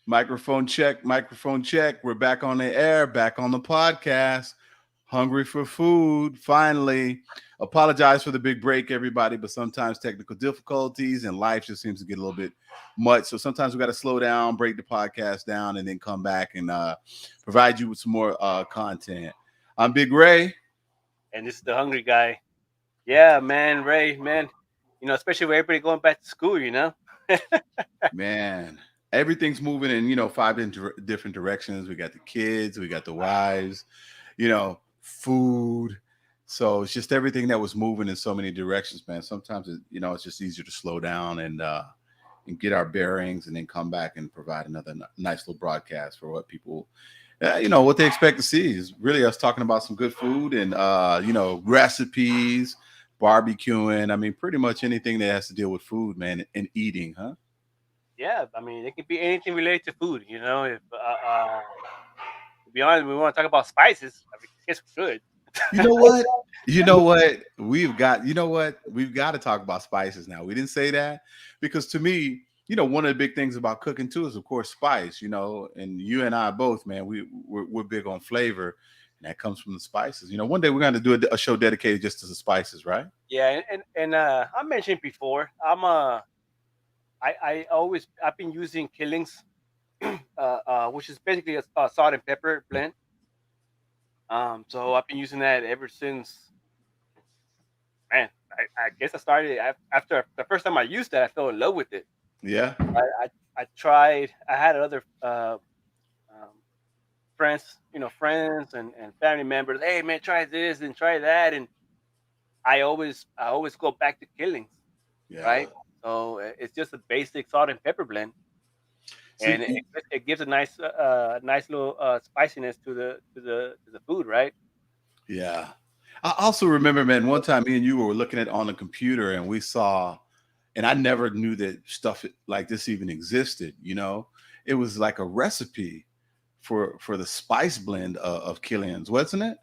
Microphone check, microphone check. We're back on the air, back on the podcast. Hungry for food, finally. Apologize for the big break, everybody, but sometimes technical difficulties and life just seems to get a little bit much. So sometimes we got to slow down, break the podcast down, and then come back and provide you with some more content. I'm Big Ray. And this is the hungry guy. Yeah, man, Ray, man. Especially with everybody going back to school. Man, everything's moving in, five different directions. We got the kids, we got the wives, food. So it's just everything that was moving in so many directions, man. Sometimes it's just easier to slow down and get our bearings, and then come back and provide another nice little broadcast for what people, what they expect to see is really us talking about some good food and recipes, barbecuing. I mean, pretty much anything that has to deal with food, man, and eating, huh? Yeah, I mean, it could be anything related to food. If to be honest, we want to talk about spices. I mean, it's good. You know what? You know what? We've got to talk about spices now. We didn't say that because to me, one of the big things about cooking too is of course spice, and you and I both, man, we're big on flavor, and that comes from the spices. One day we're going to do a show dedicated just to the spices, right? Yeah, and I mentioned before, I've been using Killings, which is basically a salt and pepper blend. So I've been using that ever since. Man, I guess I started after the first time I used that. I fell in love with it. Yeah. I tried. I had other um, friends, friends and family members. Hey man, try this and try that, and I always go back to Killings, Yeah. right? So it's just a basic salt and pepper blend, and See, it gives a nice little spiciness to the food, right? yeah. I also remember, man, one time me and you were looking at on the computer and we saw, and I never knew that stuff like this even existed. It was like a recipe for the spice blend of Killian's, wasn't it?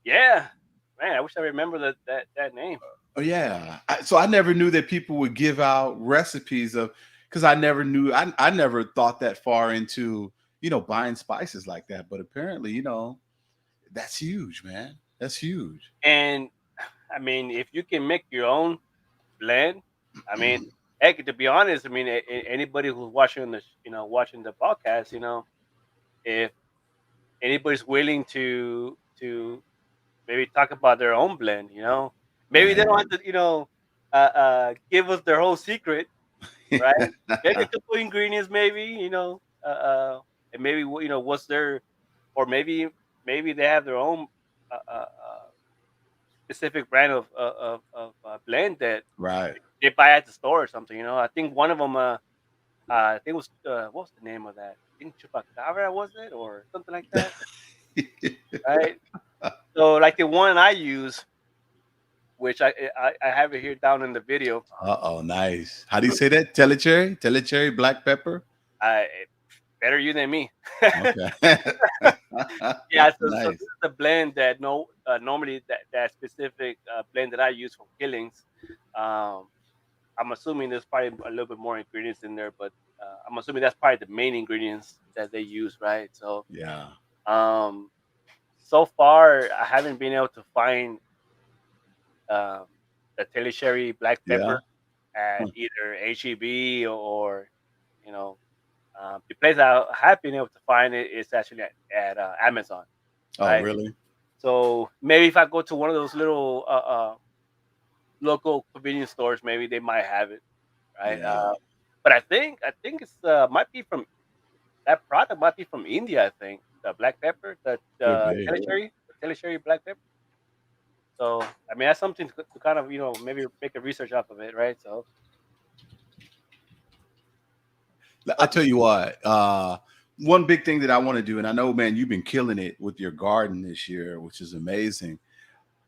Yeah, man, I wish I remember that name. Oh yeah. So I never knew that people would give out recipes of, because I never knew, I never thought that far into buying spices like that. But apparently, that's huge, man. That's huge. And I mean, if you can make your own blend, I mean, heck, to be honest, I mean, anybody who's watching watching the podcast, if anybody's willing to maybe talk about their own blend, maybe they don't Man. have to, give us their whole secret, right? Maybe a couple ingredients, maybe, and maybe what's their, or maybe they have their own specific brand of blend that Right. they buy at the store or something. I think one of them, I think it was what was the name of that? I think Chupacabra was it or something like that, right? So like the one I use, which I have it here down in the video. Uh-oh, nice. How do you say that? Telecherry? Telecherry black pepper? I better you than me. Okay. Yeah, so this Nice. is the blend that no normally that specific blend that I use for Killings. Um, I'm assuming there's probably a little bit more ingredients in there, but I'm assuming that's probably the main ingredients that they use, right? So, Yeah. um, so far I haven't been able to find um, the Telly black Yeah. pepper at either HEB or you know the place I have been able to find it is actually at Amazon, Oh, right? really? So maybe if I go to one of those little local convenience stores, maybe they might have it, right? Yeah. But I think it's might be from that product might be from India. I think the black pepper, Could be. the Telly black pepper. So I mean that's something to kind of maybe make a research off of it, right? So I'll but tell you what. One big thing that I want to do, and I know, man, you've been killing it with your garden this year, which is amazing.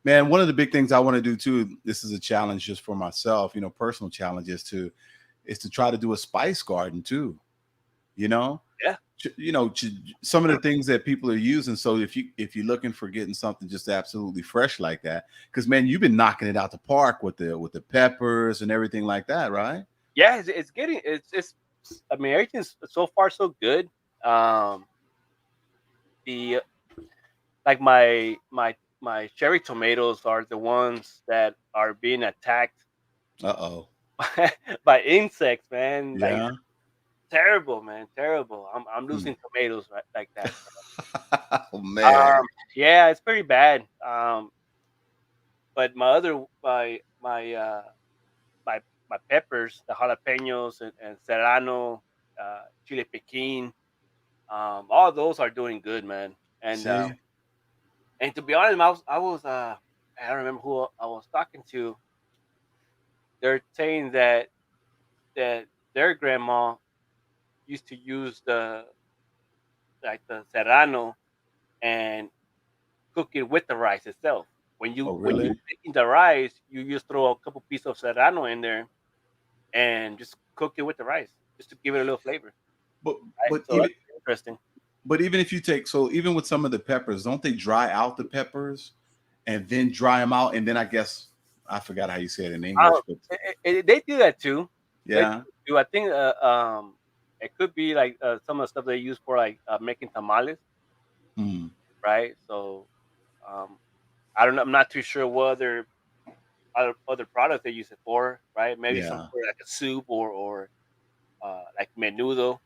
Man, one of the big things I want to do too, this is a challenge just for myself, personal challenge is to try to do a spice garden too, you know? yeah, Some of the things that people are using. So if you're looking for getting something just absolutely fresh like that, because man, you've been knocking it out the park with the peppers and everything like that, right? yeah, it's getting it's I mean, everything's so far so good. The like my cherry tomatoes are the ones that are being attacked Uh-oh. by insects, man. Like Yeah. terrible, man, terrible. I'm Hmm. losing tomatoes right like that. Oh man. Yeah, it's pretty bad. But my my peppers, the jalapenos and serrano, chile piquin, all those are doing good, man. See? And to be honest, I don't remember who I was talking to. They're saying that their grandma used to use the serrano and cook it with the rice itself. Oh When really? you making the rice, you just throw a couple pieces of serrano in there and just cook it with the rice, just to give it a little flavor. But Right? but So even that's interesting. but even if you take so even with some of the peppers, don't they dry out the peppers and then dry them out and then I guess I forgot how you say it in Um, English, but they do that too. They do yeah. that too. I think it could be like some of the stuff they use for like making tamales, Hmm. right? So um, I don't know. I'm not too sure what other products they use it for, right? Maybe some Yeah. for like a soup or like menudo,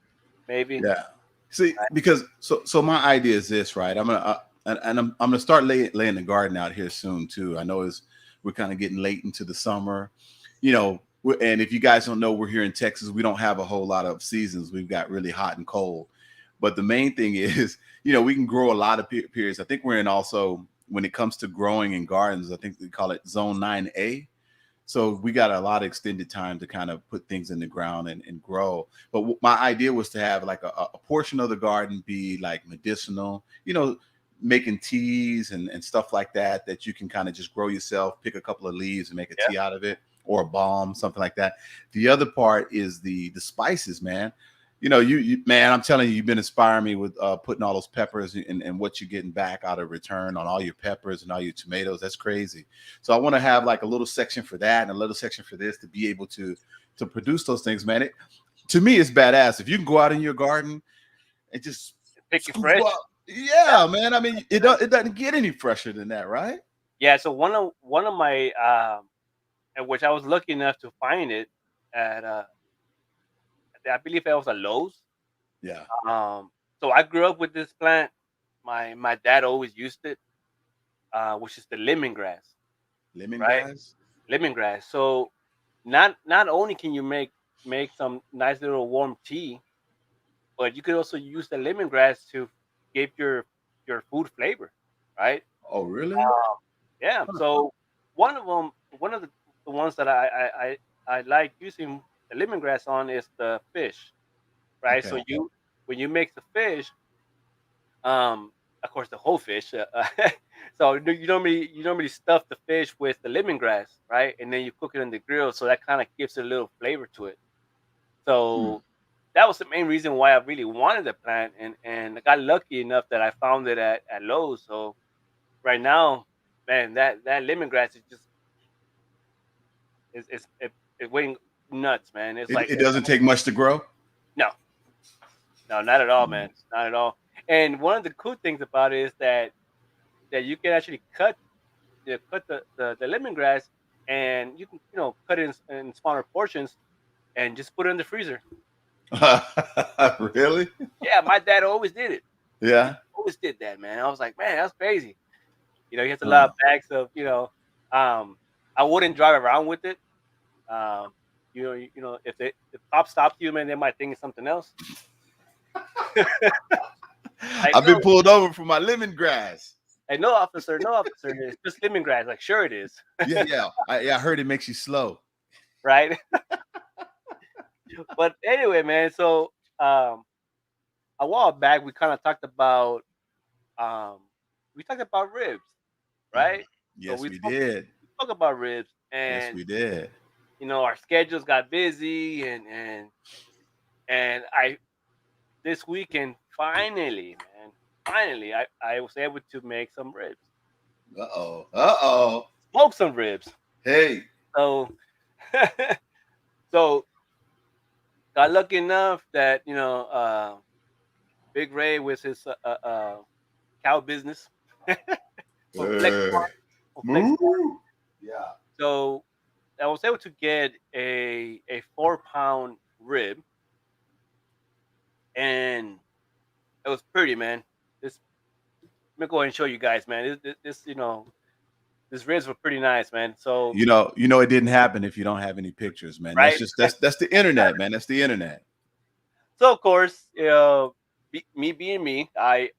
maybe. Yeah. See, Right? because so my idea is this, right? I'm gonna and I'm gonna start laying the garden out here soon too. I know is we're kind of getting late into the summer, you know. And if you guys don't know, we're here in Texas. We don't have a whole lot of seasons. We've got really hot and cold. But the main thing is, we can grow a lot of periods. I think we're in also when it comes to growing in gardens. I think they call it Zone 9A. So we got a lot of extended time to kind of put things in the ground and grow. But my idea was to have like a portion of the garden be like medicinal, making teas and stuff like that, that you can kind of just grow yourself, pick a couple of leaves and make a Yeah. tea out of it or a balm, something like that. The other part is the spices, man. Man, I'm telling you, you've been inspiring me with putting all those peppers and what you're getting back out of return on all your peppers and all your tomatoes. That's crazy. So I want to have like a little section for that and a little section for this to be able to produce those things, man. To me, it's badass. If you can go out in your garden and just Pick it scoop fresh. up, yeah, man. I mean, it doesn't get any fresher than that, right? Yeah. So one of my at which I was lucky enough to find it at I believe it was a Lowe's. Yeah, So I grew up with this plant. My dad always used it, which is the lemongrass, right? lemongrass. Lemongrass. So not only can you make some nice little warm tea, but you could also use the lemongrass to give your food flavor, right? Oh, really? Um, yeah. Huh. So one of the ones that I like using the lemongrass on is the fish, right? So Okay. when you make the fish, of course the whole fish. So you normally stuff the fish with the lemongrass, right? And then you cook it in the grill, so that kind of gives it a little flavor to it. Hmm. So that was the main reason why I really wanted the plant, and I got lucky enough that I found it at Lowe's. So right now, man, that lemongrass is just it's waiting nuts, man. It's It, like it doesn't take much to grow. no, no, not at all, Hmm. man, not at all. And one of the cool things about it is that you can actually cut the lemongrass, and you can cut it in smaller portions and just put it in the freezer. Really? Yeah, my dad always did it. He Yeah. always did that, man. I was like, man, that's crazy. He has a lot Huh. of bags of, I wouldn't drive around with it. Um, if cops stopped you, man, they might think it's something else. Like I've been no, pulled over for my lemongrass. like no officer, no officer. It's just lemongrass. Like sure it is, Yeah, yeah. I heard it makes you slow. right? But anyway, man. So a while back we kind of talked about um, ribs, Mhm. right? So Yes, we did. we spoke about ribs, Yes, and we did. our schedules got busy, and I this weekend finally, man, finally I was able to make some ribs, Uh-oh. Uh-oh. smoke some ribs. Hey. So so got lucky enough that Big Ray with his cow business for Flex Uh, Farm, for Flex Farm. moo. Yeah. So I was able to get a 4 pound rib, and it was pretty, man. This Let me go ahead and show you guys, man. These ribs were pretty nice, man. So It didn't happen if you don't have any pictures, man. That's right, just that's the internet, man. That's the internet. so of course, me being me, I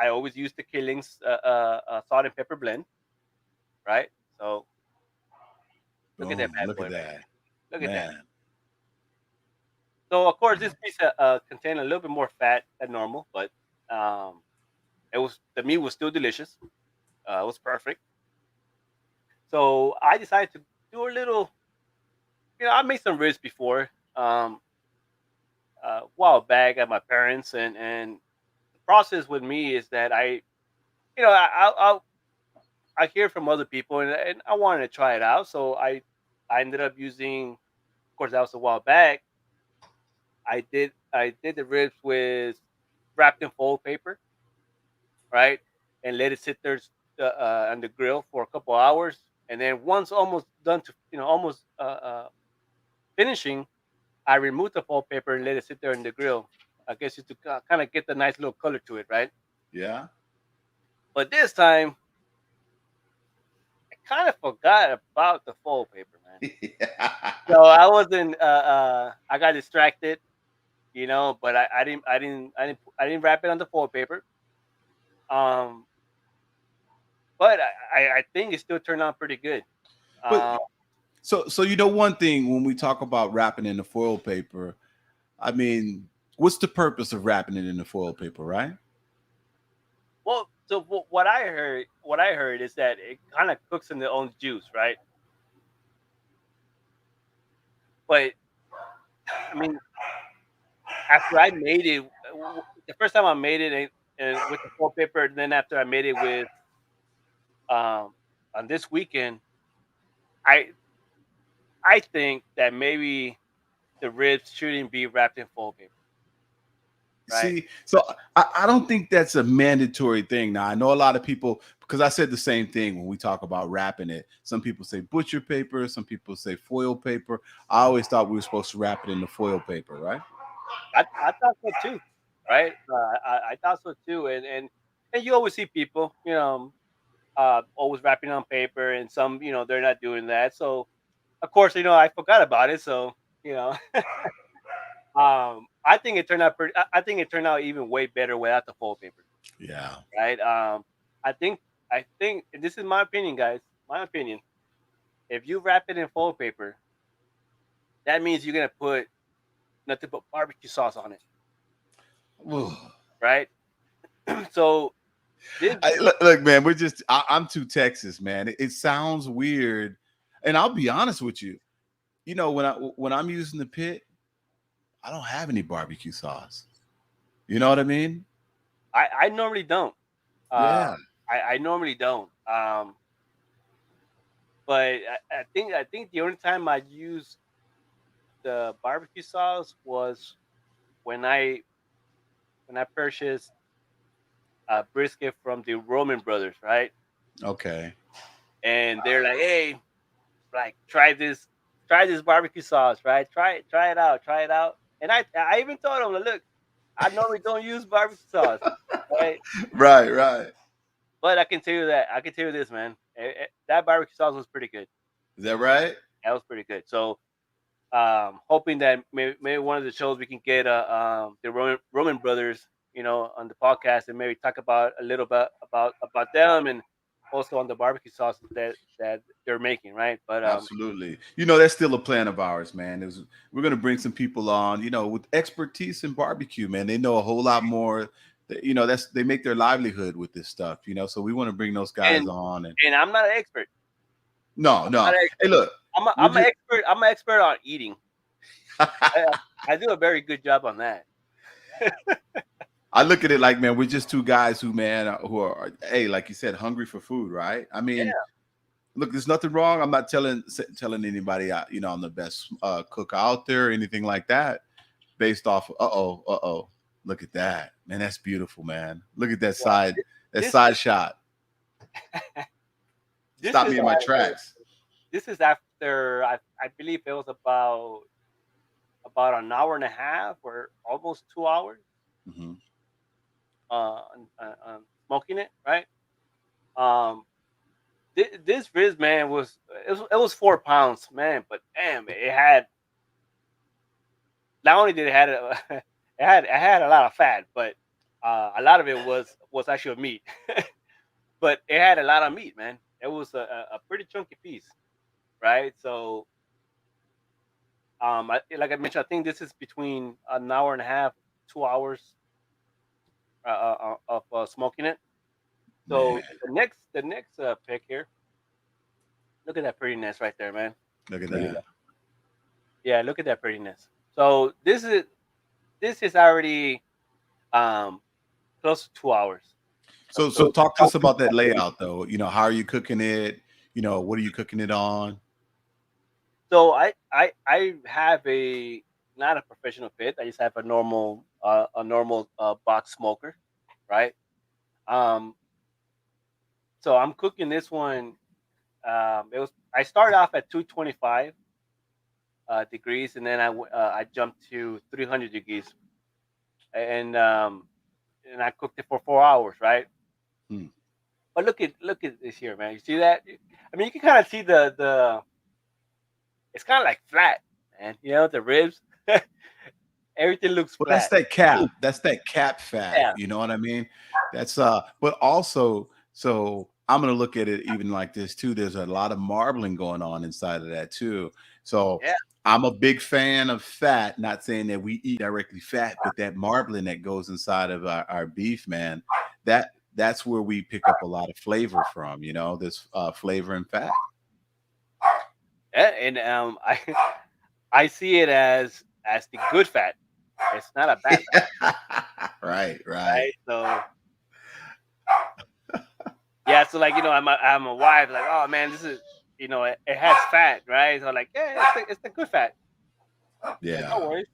always use the Killings salt and pepper blend, right? So look at that Boom. bad Look boy, at man. that, Look at that. man. So of course, this piece contained a little bit more fat than normal, but um, the meat was still delicious. It was perfect. So I decided to do a little. I made some ribs before, a while back at my parents, and the process with me is that you know, I hear from other people, and I wanted to try it out. So I ended up using. Of course, that was a while back. I did the ribs with wrapped in foil paper, right, and let it sit there on the grill for a couple hours, and then once almost done to almost finishing, I removed the foil paper and let it sit there in the grill. I guess just to kind of get the nice little color to it, right? Yeah. But this time, I kind of forgot about the foil paper, man. So I wasn't. I got distracted, but I didn't wrap it on the foil paper. Um, but I think it still turned out pretty good. But Um, so one thing when we talk about wrapping in the foil paper, I mean, what's the purpose of wrapping it in the foil paper, right? well, so what I heard is that it kind of cooks in their own juice, right? But I mean, after I made it, the first time I made it and with the foil paper, and then after I made it with on this weekend, I I think that maybe the ribs shouldn't be wrapped in foil paper, right? See, so I don't think that's a mandatory thing. Now I know a lot of people because I said the same thing when we talk about wrapping it. Some people say butcher paper, some people say foil paper. I always thought we were supposed to wrap it in the foil paper, right? I thought so too, right? I thought so too, and you always see people, always wrapping on paper, and some, they're not doing that. So of course, I forgot about it. So you know, I think it turned out pretty. I think it turned out even way better without the foil paper, Yeah. right? I think I think and this is my opinion, guys. My opinion. If you wrap it in foil paper, that means you're gonna put nothing but barbecue sauce on it, Ugh. right? So this, Look, man, I'm too Texas, man. It sounds weird, and I'll be honest with you. When I'm using the pit, I don't have any barbecue sauce. You know what I mean? I normally don't. Uh, Yeah. I normally don't. But I think the only time I used the barbecue sauce was when I when I purchased a brisket from the Roman Brothers, right? Okay. And they're like, "Hey, like try this barbecue sauce, right? Try it out." And I even told them, "Look, I normally don't use barbecue sauce, right? Right. Right. But I can tell you this, man. That barbecue sauce was pretty good. Is that right? That was pretty good. So hoping that maybe one of the shows we can get the Roman Brothers, on the podcast, and maybe talk about a little bit about them, and also on the barbecue sauce that they're making, right? But Absolutely. That's still a plan of ours, man. We're going to bring some people on, with expertise in barbecue, man. They know a whole lot more. They make their livelihood with this stuff, So we want to bring those guys and on. And and I'm not an expert. no, I'm not no. an Hey, expert. look, we're I'm an just expert. I'm an expert on eating. I, I do a very good job on that. I look at it like, man, we're just two guys who are, hey, like you said, hungry for food, right? I Yeah, mean, look, there's nothing wrong. I'm not telling anybody, I'm the best cook out there or anything like that. based off of, look at that, man. That's beautiful, man. Look at that Yeah, that this side shot. this Stop is me in my tracks. this is after I believe it was about an hour and a half or almost 2 hours Hmm. smoking it, right? Um, this Riz, man, it was 4 pounds, man, but damn, it had not only did it had it had a lot of fat, but a lot of it was actual meat, but it had a lot of meat, man. It was a pretty chunky piece, right? So, like I mentioned, I think this is between an hour and a half, 2 hours of smoking it. Man, So the next pick here, look at that prettiness right there, man. look at that. Yeah, look at that prettiness. So this is already um close to 2 hours. So talk to us about that layout, though. How are you cooking it? What are you cooking it on? So I have a not a professional pit. I just have a normal box smoker, right? Um, so I'm cooking this one. I started off at 225 degrees, and then I jumped to 300 degrees, and um, and I cooked it for 4 hours, right? Hmm. But look at this here, man. You see that? I mean, you can kind of see the. It's kind of like flat, man. The ribs. Everything looks Well, that's flat. that cap. That's that cap fat. Yeah, You know what I mean? That's but also, so I'm gonna look at it even like this too. There's a lot of marbling going on inside of that too. So yeah. I'm a big fan of fat, not saying that we eat directly fat, but that marbling that goes inside of our beef, man, that's where we pick up a lot of flavor from, this flavor and fat. Yeah, and I see it as the good fat. It's not a bad fat, Right, right. right? So yeah, so like I'm a wife, like, oh man, this is it has fat, right? So like, yeah, it's the good fat. Yeah, no Yeah. worries.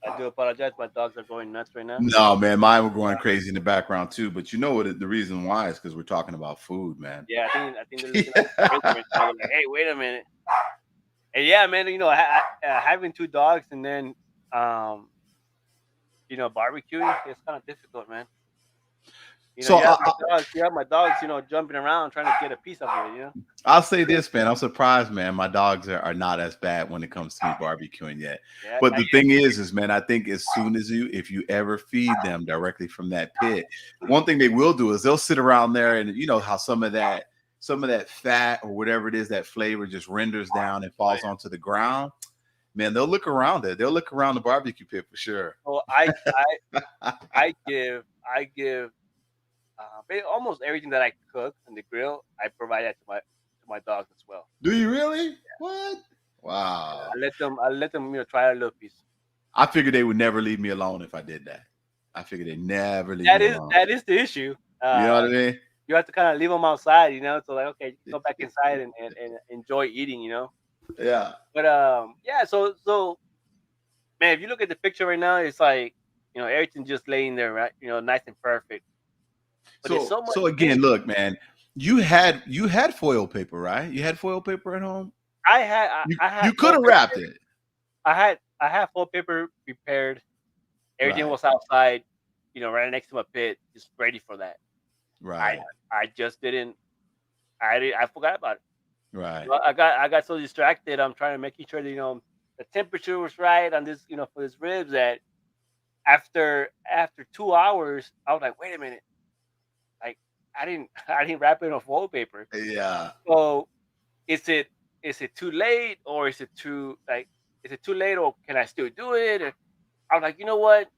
I do apologize. My dogs are going nuts right now. No, man, mine were going crazy in the background too. But you know what? The reason why is because we're talking about food, man. Yeah, I think they're looking at the fridge right now. They're like, hey, wait a minute. And yeah, man, having two dogs and then um, barbecuing, it's kind of difficult, man. So You have my dogs, jumping around trying to get a piece of it. I'll say this, man. I'm surprised, man. My dogs are not as bad when it comes to me barbecuing yet. Yeah, But not the thing is, man, I think as soon as if you ever feed them directly from that pit, one thing they will do is they'll sit around there, and you know how some of that fat or whatever it is, that flavor just renders down and falls yet. onto the ground. Man, they'll look around it. They'll look around the barbecue pit for sure. So I give almost everything that I cook on the grill. I provide that to my dogs as well. Do you really? What? Wow. I let them try a little piece. I figured they would never leave me alone if I did that. I figured they'd never leave That me is alone. that is the issue. You know what I mean? You have to kind of leave them outside. So like, okay, you can go back inside and enjoy eating. Yeah. But yeah. So man, if you look at the picture right now, it's like everything just laying there, right? Nice and perfect. But there's So so much so again, meat. look, man, you had foil paper, right? You had foil paper at home. I had I, You I had you could full have paper. wrapped it. I had full paper prepared. Everything Right. was outside, right next to my pit, just ready for that. I Right. I just didn't. I forgot about it. Right. I got so distracted. I'm trying to making sure that the temperature was right on this for this ribs that after 2 hours I was like, wait a minute, like I didn't wrap it in foil paper. Yeah. So is it is it too late or is it too late or can I still do it? And I was like, you know what?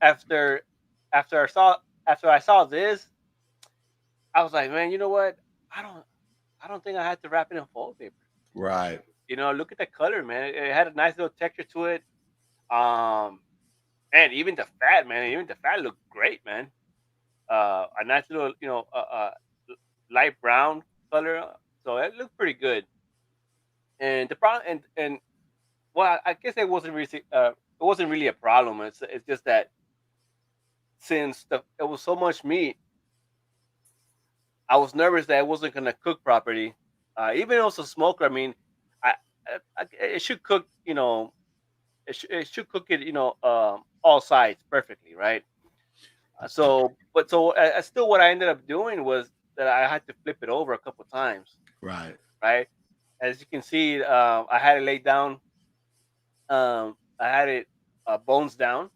After I saw after I saw this, I was like, man, you know what? I don't I don't think I had to wrap it in foil paper. Right. Look at the color, man. It had a nice little texture to it. Um, and even the fat, man. Even the fat looked great, man. A nice little, light brown color. So it looked pretty good. And the problem, and well, I guess it wasn't really a problem. It's just that since it was so much meat, I was nervous that it wasn't gonna cook properly. Even though it's a smoker, I mean, I, it should cook. It should cook it. All sides perfectly, right? Still, what I ended up doing was that I had to flip it over a couple times, Right. right? As you can see, I had it laid down. I had it bones down,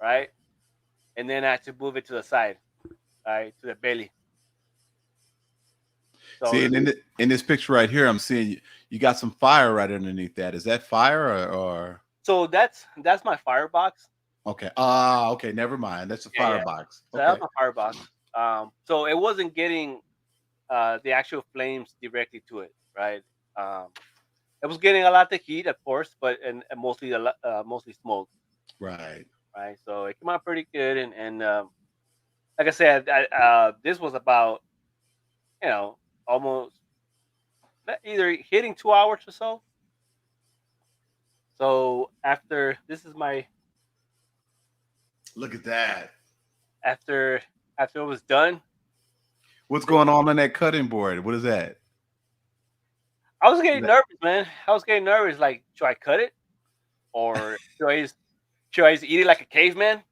right, and then I had to move it to the side, right, to the belly. See, So, and in this picture right here, I'm seeing you got some fire right underneath that. Is that fire or so that's my firebox. okay? Ah, okay. Never mind. That's a Yeah, yeah. firebox. So that's Okay. my firebox. So it wasn't getting the actual flames directly to it, right? Um, it was getting a lot of heat, of course, but and mostly smoke, Right. right? So it came out pretty good, and like I said, this was about almost either hitting 2 hours or so. So after this is my Look at that. after after it was done, What's going on that cutting board? What is that? I was getting That- nervous, man. I was getting nervous. Like, should I cut it or should I just eat it like a caveman?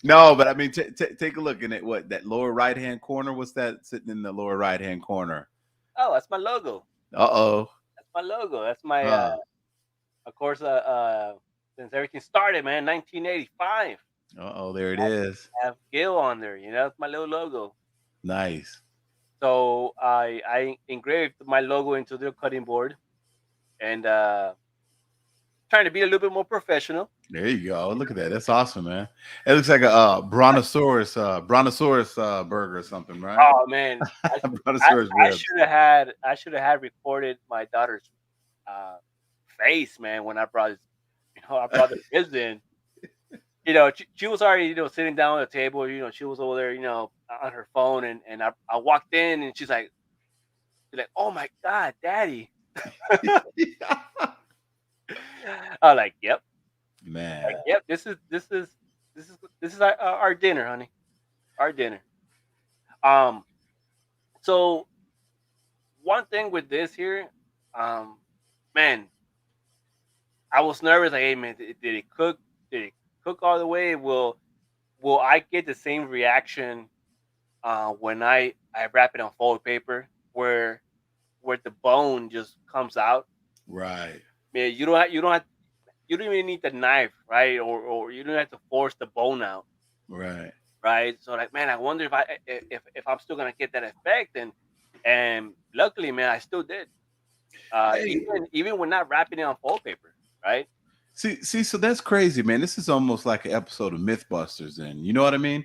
No, but I mean, take a look in it. What that lower right hand corner? What's that sitting in the lower right hand corner? Oh, that's my logo. Uh oh. That's my logo. That's my Huh. of course since everything started, man, 1985. Uh oh. There it is. I have Gil on there. It's my little logo. Nice. So I engraved my logo into the cutting board and trying to be a little bit more professional. There you go. Look at that. That's awesome, man. It looks like a brontosaurus burger or something, right? Oh man, Brontosaurus ribs. I should have had recorded my daughter's uh, face, man, when I brought the kids in. She was already sitting down at the table. She was over there, on her phone, and I walked in, and she's like, "Oh my God, Daddy!" I was like, "Yep, Man. yep. This is our dinner, honey. Our dinner." Um. So one thing with this here, um, man, I was nervous. Like, hey, man, did it cook? Did it cook all the way? Will I get the same reaction when I wrap it on folded paper, where the bone just comes out? Right. Man, you don't even need the knife, right? Or you don't have to force the bone out, Right. right? So like, man, I wonder if I'm still gonna get that effect, and luckily, man, I still did. Hey, Even when not wrapping it on fold paper, right? see, so that's crazy, man. This is almost like an episode of Mythbusters, and you know what I mean?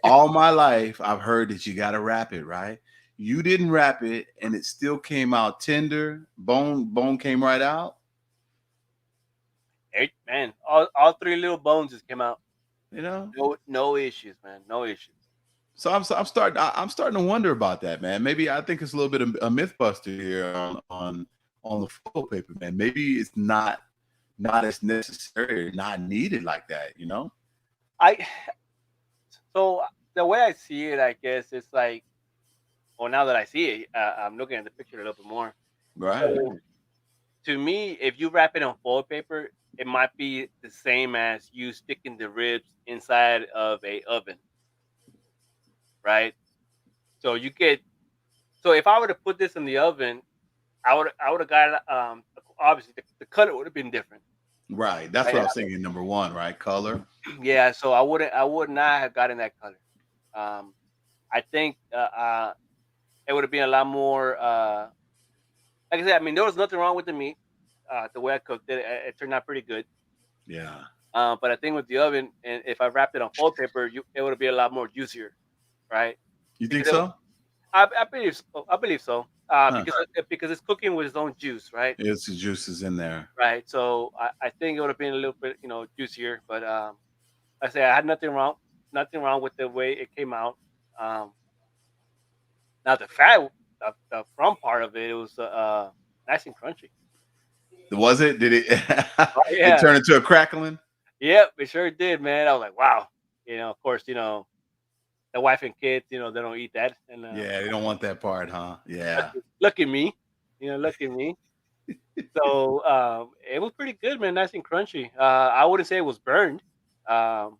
All my life, I've heard that you gotta wrap it, right? You didn't wrap it, and it still came out tender. Bone came right out. Man, all three little bones just came out. You know. No issues, man. No issues. I'm starting to wonder about that, man. Maybe I think it's a little bit of a MythBuster here on the photo paper, man. Maybe it's not as necessary, or not needed like that, you know? I So the way I see it, I guess it's like, well, now that I see it, I'm looking at the picture a little bit more. Right. So to me, if you wrap it on foil paper, it might be the same as you sticking the ribs inside of a oven, right? So you get so if I were to put this in the oven, I would have got obviously the color would have been different. Right. That's what Right? I was thinking. Number one, right? Color. Yeah, so I would not have gotten that color. Um, I think it would have been a lot more. Like I said, I mean, there was nothing wrong with the meat. The way I cooked it, it turned out pretty good. Yeah. But I think with the oven, and if I wrapped it on foil paper, it would be a lot more juicier, right? You think Because so? I believe so. I believe so. Huh. Because it's cooking with its own juice, right? It's the juices in there. Right. So I think it would have been a little bit, juicier. But I say I had nothing wrong with the way it came out. Um, Now the fat, the front part of it, it was nice and crunchy. Was it? Did it? Oh It yeah, turned into a crackling? yep, it sure did, man. I was like, wow. Of course, the wife and kids, they don't eat that, and Yeah, they don't want that part, huh? Yeah. look at me, look at me. So it was pretty good, man. Nice and crunchy. I wouldn't say it was burned. Um,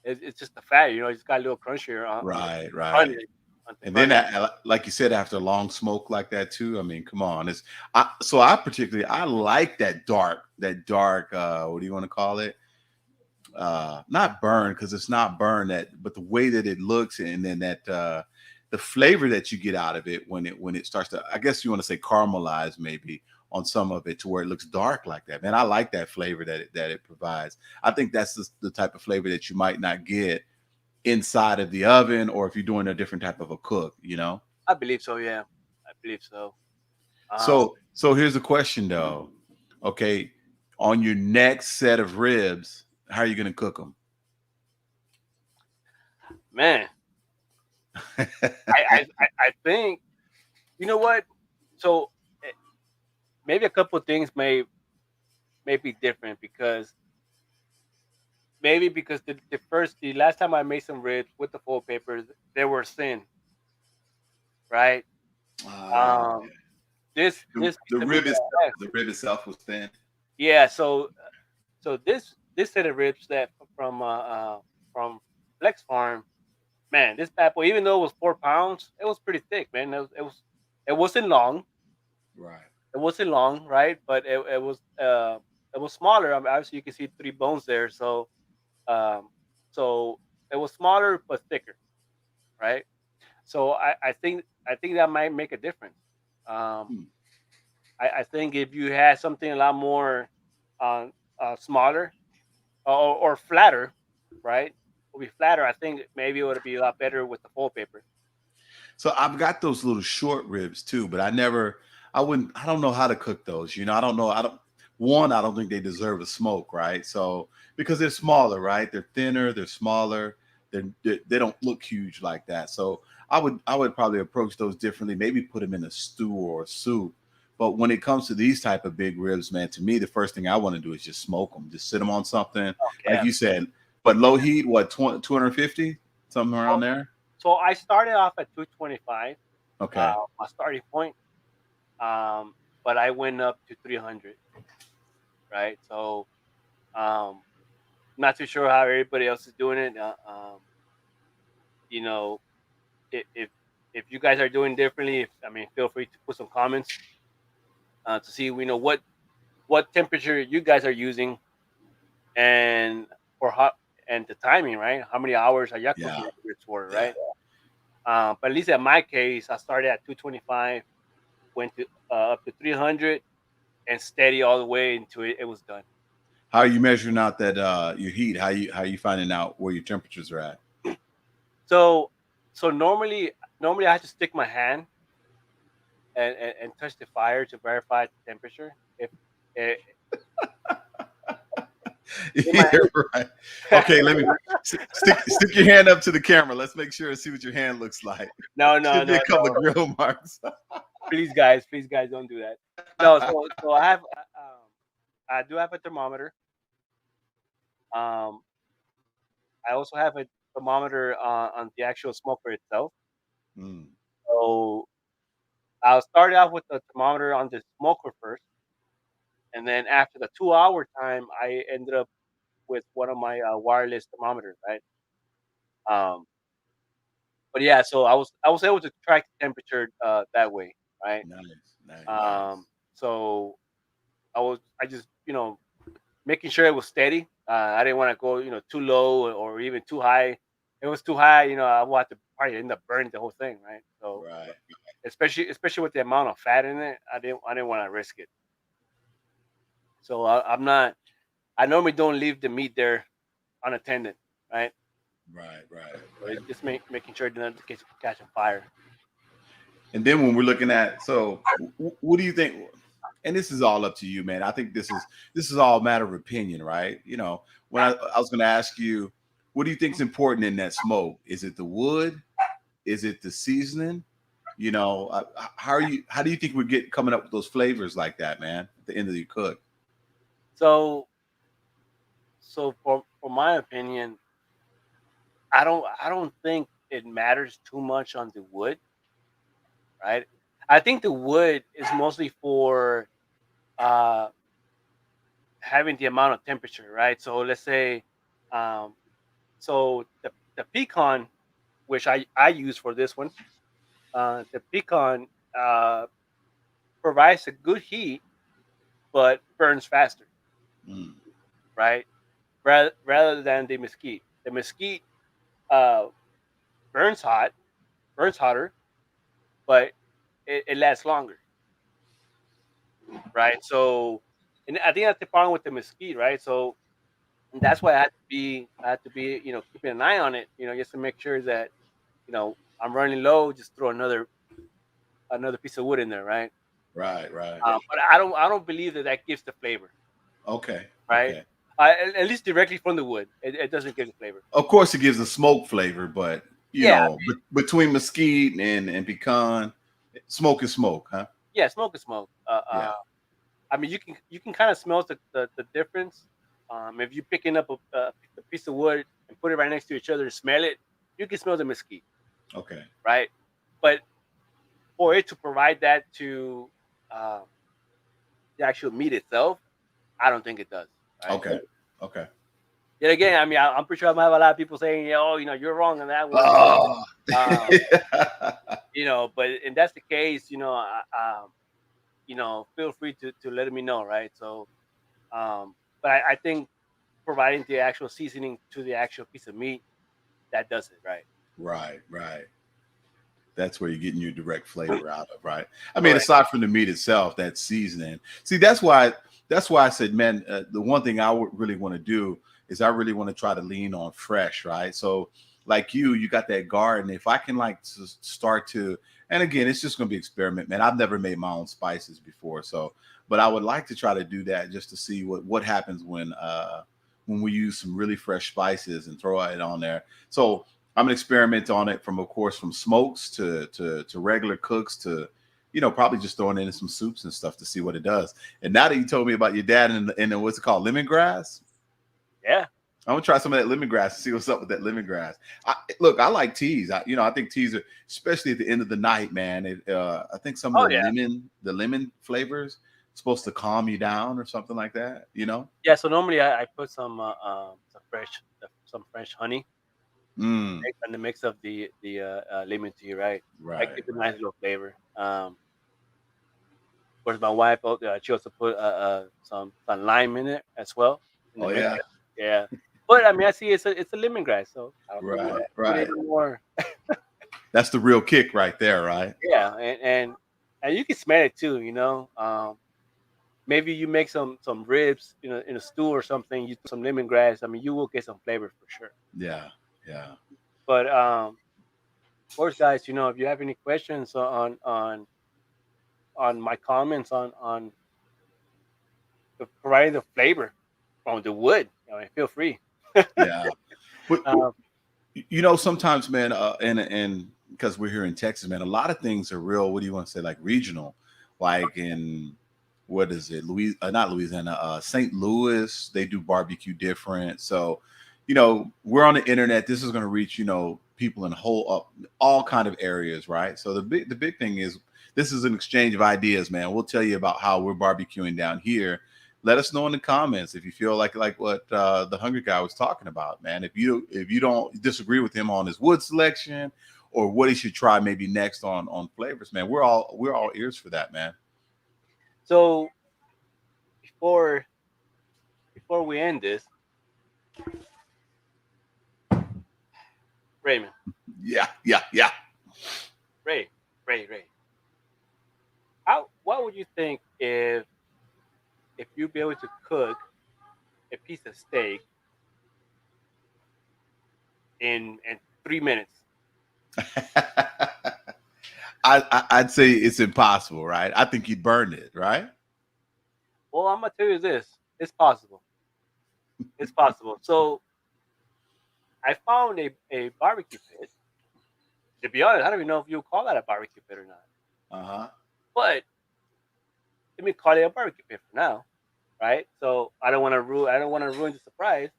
it's just the fat, it's got a little crunchier on the Right, front right. end. On the And then, front end. like you said, after a long smoke like that too. I mean, come on. I like that dark. What do you want to call it? Not burn because it's not burn that, but the way that it looks, and then that the flavor that you get out of it when it starts to, I guess you want to say caramelize maybe on some of it to where it looks dark like that. Man, I like that flavor that it provides. I think that's the type of flavor that you might not get inside of the oven or if you're doing a different type of a cook. I believe so. Yeah, I believe so. Um, So here's the question though. Okay, on your next set of ribs, how are you going to cook them? Man, I think you know what. So maybe a couple of things may be different because the last time I made some ribs with the full papers, they were thin, right? Ah, Um, this piece the of meat rib that is I have, the rib itself was thin. yeah. So this set of ribs that from Flex Farm, man, this bad boy, even though it was 4 pounds, it was pretty thick, man. It wasn't long. Right. It wasn't long, right? But it was smaller. I mean, obviously you can see three bones there, um, so it was smaller but thicker, right? So I think that might make a difference. Um, Hmm. I think if you had something a lot more uh, smaller or flatter, right? Would be flatter. I think maybe it would be a lot better with the full paper. So I've got those little short ribs too, but I don't know how to cook those. I don't think they deserve a smoke, right? So because they're smaller, right? They're thinner, they're smaller, they don't look huge like that. So I would probably approach those differently, maybe put them in a stew or a soup. But when it comes to these type of big ribs, man, to me, the first thing I want to do is just smoke them, just sit them on something, like Yeah. you said, but low heat, what, 250, something around there? So I started off at 225, Okay. my starting point, but I went up to 300, right? So not too sure how everybody else is doing it. You know, if you guys are doing differently, I mean, feel free to put some comments to see we know what temperature you guys are using and for how and the timing, right? How many hours are y'all cooking Yeah. that ribs for, Yeah. right? But at least in my case, I started at 225, went to up to 300, and steady all the way until it was done. How are you measuring out that your heat? How you finding out where your temperatures are at? So normally I have to stick my hand and touch the fire to verify the temperature. If eh, in my You're right. Okay, let me stick your hand up to the camera. Let's make sure and see what your hand looks like. no no Should be no a couple of no, grill marks. please guys don't do that. No, so I do have a thermometer. Um, I also have a thermometer on the actual smoker itself. Mm, So I'll start off with the thermometer on the smoker first, and then after the 2 hour time, I ended up with one of my wireless thermometers, right? Um, but yeah, so I was able to track the temperature that way, right? nice, nice, Um, nice. so I just making sure it was steady. I didn't want to go too low or even too high. If it was too high, I would have to probably end up burning the whole thing, right? So Right. especially with the amount of fat in it, I didn't want to risk it. So I'm not. I normally don't leave the meat there unattended, right? Right, right, So right. it's just making sure it doesn't catch on fire. And then when we're looking at, so what do you think? And this is all up to you, man. I think this is all a matter of opinion, right? When I was going to ask you, what do you think is important in that smoke? Is it the wood? Is it the seasoning? You know, how do you think we get coming up with those flavors like that, man? At the end of the cook. So for my opinion, I don't think it matters too much on the wood, right? I think the wood is mostly for uh, having the amount of temperature, right? So let's say, um, so the pecan, which I use for this one, the pecan provides a good heat, but burns faster, Mm, right? Rather than the mesquite. The mesquite uh, burns hot, burns hotter, but it lasts longer, right? So, and I think that's the problem with the mesquite, right? So and that's why I had to be, keeping an eye on it, just to make sure that, I'm running low, just throw another piece of wood in there, right? right, right. But I don't believe that that gives the flavor, Okay, right? okay. At least directly from the wood, it doesn't give the flavor. Of course, it gives a smoke flavor, but Yeah, between mesquite and pecan, smoke is smoke, huh? yeah, smoke is smoke. Yeah. I mean, you can kind of smell the difference. If you're picking up a piece of wood and put it right next to each other and smell it, you can smell the mesquite, Okay. right? But for it to provide that to uh, the actual meat itself, I don't think it does, right? Okay. Okay. Yet again, I mean, I'm pretty sure I might have a lot of people saying, "Oh, you're wrong on that one," Oh. um, but and that's the case, feel free to let me know, right? So, but I think providing the actual seasoning to the actual piece of meat that does it, right? Right, right. That's where you're getting your direct flavor out of, right? I mean, Correct. aside from the meat itself, that seasoning. See, that's why I said, man, the one thing I would really want to do is I really want to try to lean on fresh, right? So, like you got that garden. If I can like start to, and again, it's just going to be experiment, man. I've never made my own spices before, so, but I would like to try to do that just to see what happens when we use some really fresh spices and throw it on there. So I'm gonna experiment on it from, of course, from smokes to regular cooks to, probably just throwing it in some soups and stuff to see what it does. And now that you told me about your dad and what's it called, lemongrass, Yeah. I'm gonna try some of that lemongrass and see what's up with that lemongrass. Look, I like teas. I think teas are, especially at the end of the night, man. I think some of Oh yeah. the lemon flavors supposed to calm you down or something like that. Yeah. So normally I put some fresh honey Mm, in the mix of the lemon tea, right? That right, gives a nice right. little flavor. Of course, my wife, she also put some lime in it as well in the Oh mix. yeah, Yeah, but I mean, I see it's a lemongrass, so I don't know right, what right. even more. That's the real kick right there, right? Yeah, and you can smell it too. Maybe you make some ribs in a stew or something. You throw some lemongrass. I mean, you will get some flavor for sure. Yeah, yeah. But of course, guys, if you have any questions on my comments on providing the flavor from the wood, feel free. Yeah. But Um, sometimes, man, and because we're here in Texas, man, a lot of things are real. What do you want to say, like regional, like in what is it, not Louisiana, St. Louis? They do barbecue different. So, we're on the internet. This is going to reach, people in whole up all kind of areas, right? So the big thing is this is an exchange of ideas, man. We'll tell you about how we're barbecuing down here. Let us know in the comments if you feel like what the hungry guy was talking about, man. If you don't disagree with him on his wood selection or what he should try maybe next on flavors, man, we're all ears for that, man. so before before we end this, Raymond, Yeah, yeah, yeah. Ray, Ray, how what would you think if you'd be able to cook a piece of steak in 3 minutes? I'd say it's impossible, right? I think he burned it, right? Well, I'm gonna tell you this: it's possible. It's possible. So I found a barbecue pit To be honest, I don't even know if you call that a barbecue pit or not. Uh-huh. But let me call it a barbecue pit for now, right? So I don't want to ruin the surprise.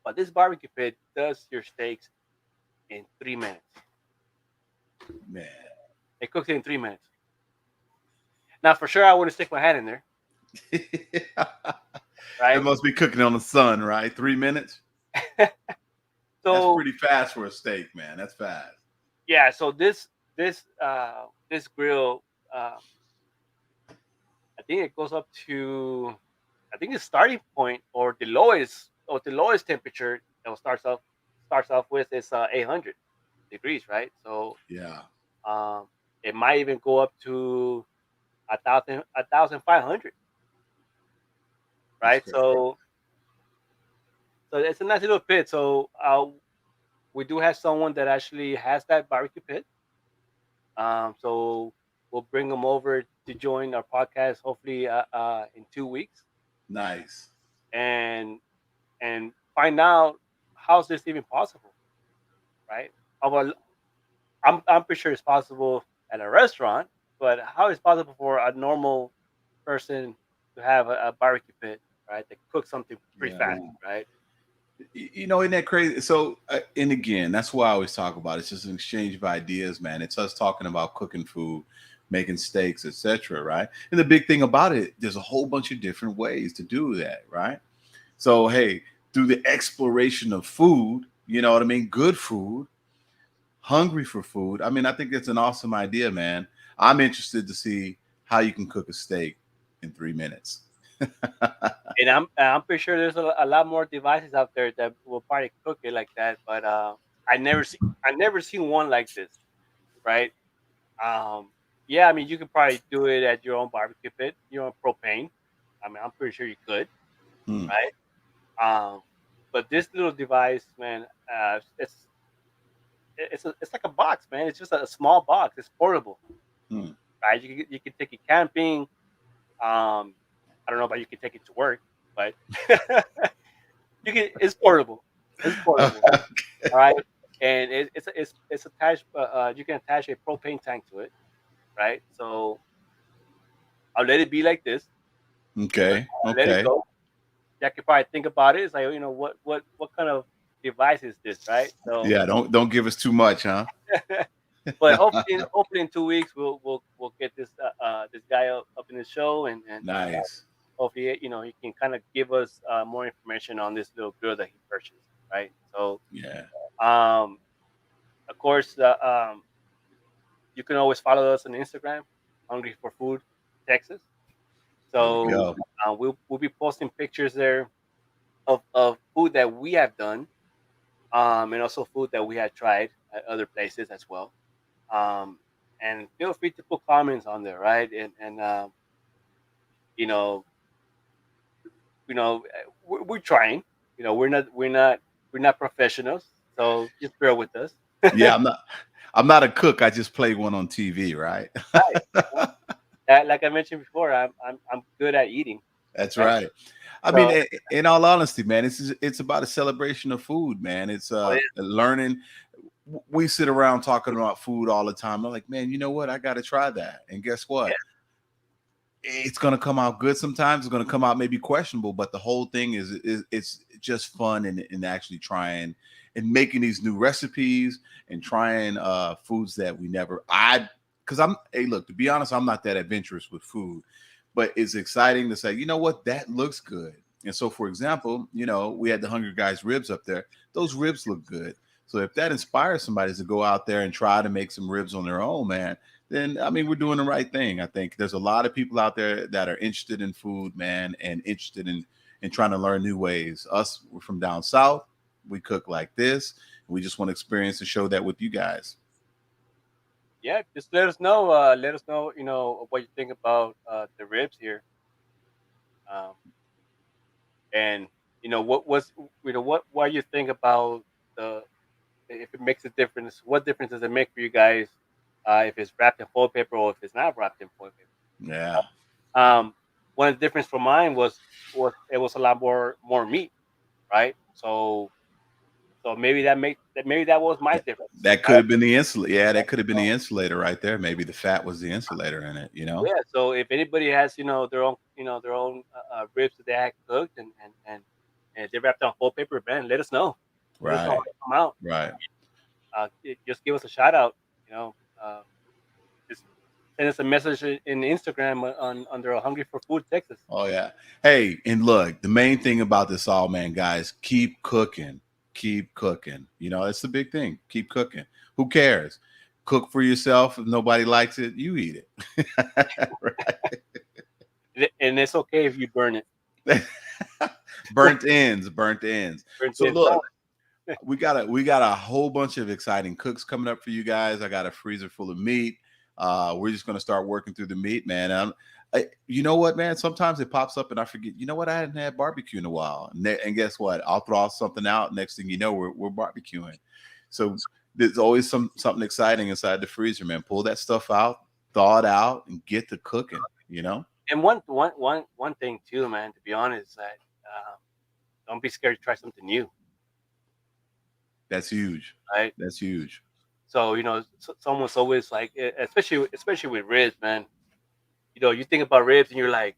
But this barbecue pit does your steaks in 3 minutes. Man. It cooks it in 3 minutes. Now, for sure, I wouldn't stick my hand in there, It right? must be cooking on the sun, right? 3 minutes. That's So pretty fast for a steak, man. That's fast. yeah, so this grill, um, I think it goes up to, I think the starting point or the lowest temperature that starts off with is 800 degrees, right? So Yeah. um, it might even go up to 1,500, That's right? crazy. So it's a nice little pit. So we do have someone that actually has that barbecue pit. So we'll bring them over to join our podcast, hopefully in 2 weeks, Nice. and find out how's this even possible, right? Well, I'm pretty sure it's possible at a restaurant, but how is it possible for a normal person to have a barbecue pit, right? That cooks something pretty Yeah. fast, right? Isn't that crazy? So, and again, that's why I always talk about it. It's just an exchange of ideas, man. It's us talking about cooking food, making steaks, etc. Right? And the big thing about it, there's a whole bunch of different ways to do that, right? So, hey, through the exploration of food, you know what I mean? Good food, hungry for food. I mean, I think it's an awesome idea, man. I'm interested to see how you can cook a steak in 3 minutes. And I'm pretty sure there's a lot more devices out there that will probably cook it like that. But I never seen one like this, right? Um, yeah, I mean you could probably do it at your own barbecue pit, your own propane. I mean I'm pretty sure you could, Hmm, right? But this little device, man, it's like a box, man. It's just a small box. It's portable, hmm. right? You can take it camping. I don't know about you can take it to work, but you can. It's portable. It's portable. All right, and it's attached. You can attach a propane tank to it, right? So I'll let it be like this. Okay. I'll let it Okay. go. Yeah, I could probably think about it. It's like what kind of device is this, right? So, Yeah, don't give us too much, huh? but hopefully in 2 weeks we'll get this guy up in the show and Nice. hopefully he can kind of give us more information on this little grill that he purchased, right? So Yeah. um, of course you can always follow us on Instagram, Hungry for Food Texas. There we So go. we'll be posting pictures there of food that we have done, and also food that we have tried at other places as well. Um, and feel free to put comments on there, right? And you know, we're trying. We're not professionals, so just bear with us. Yeah, I'm not a cook. I just play one on TV, right? Right. Like I mentioned before, I'm good at eating. That's Right. right. I mean, So in all honesty, man, it's about a celebration of food, man. It's oh, yeah, learning. We sit around talking about food all the time. I'm like, man, you know what? I got to try that. And guess yeah, what? It's gonna come out good sometimes. It's gonna come out maybe questionable, but the whole thing is it's just fun and actually trying and making these new recipes and trying foods that we never I because I'm hey look, to be honest, I'm not that adventurous with food, but it's exciting to say, you know what, that looks good. And so for example, we had the Hunger Guys ribs up there. Those ribs look good. So if that inspires somebody to go out there and try to make some ribs on their own, man, then I mean we're doing the right thing. I think there's a lot of people out there that are interested in food, man, and interested in trying to learn new ways. Us, we're from down south. We cook like this. We just want to experience and show that with you guys. yeah. Just let us know. Let us know. What you think about the ribs here, um, and what you think about the if it makes a difference. What difference does it make for you guys if it's wrapped in foil paper or if it's not wrapped in foil paper? Yeah. Um, one of the difference for mine was it was a lot more meat, right? So So maybe that was my difference. That could have been the insulator. Yeah, that could have been the insulator right there. Maybe the fat was the insulator in it. You know. Yeah. So if anybody has their own ribs that they had cooked and they wrapped on foil paper, man, let us know. Let us know Right. how they come out. Right. Just give us a shout out. Just send us a message in Instagram on under Hungry for Food Texas. Oh yeah. Hey, and look, the main thing about this all, man, guys, keep cooking. Keep cooking. You know, that's the big thing. Keep cooking. Who cares? Cook for yourself. If nobody likes it, you eat it. And it's okay if you burn it. Burnt ends, burnt ends. Burnt So ends. look, we got a whole bunch of exciting cooks coming up for you guys. I got a freezer full of meat. We're just gonna start working through the meat, man. You know what, man? Sometimes it pops up and I forget. You know what? I hadn't had barbecue in a while, and guess what? I'll throw something out. Next thing you know, we're barbecuing. So there's always something exciting inside the freezer, man. Pull that stuff out, thaw it out, and get to cooking. You know. And one thing too, man. To be honest, that don't be scared to try something new. That's huge. Right. That's huge. So someone's always like, especially with ribs, man. You think about ribs and you're like,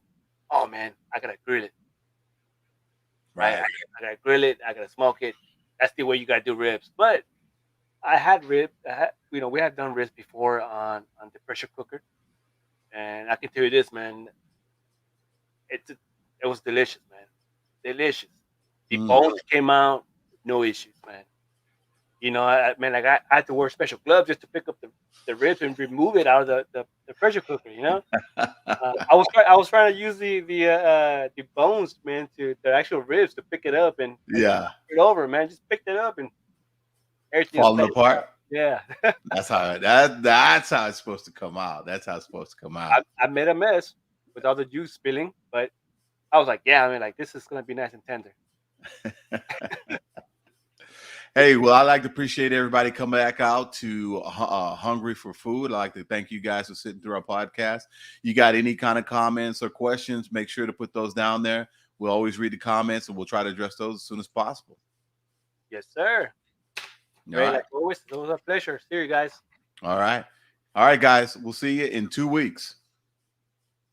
oh man, I gotta grill it. Right. I gotta grill it. I gotta smoke it. That's the way you gotta do ribs. But I had ribs. We had done ribs before on the pressure cooker, and I can tell you this, man. It was delicious, man. Delicious. The bones came out, no issues, man. I had to wear special gloves just to pick up the ribs and remove it out of the pressure cooker. I was trying to use the bones, man, to the actual ribs to pick it up and Yeah. it over, man. Just picked it up and everything falling apart. Yeah. That's how it's supposed to come out. That's how it's supposed to come out. I made a mess with all the juice spilling, but I was like, yeah, I mean, like this is gonna be nice and tender. Hey, well, I'd like to appreciate everybody coming back out to Hungry for Food. I'd like to thank you guys for sitting through our podcast. You got any kind of comments or questions, make sure to put those down there. We'll always read the comments and we'll try to address those as soon as possible. Yes, sir. Right. Like always, it was a pleasure. See you guys. All right. All right, guys. We'll see you in 2 weeks.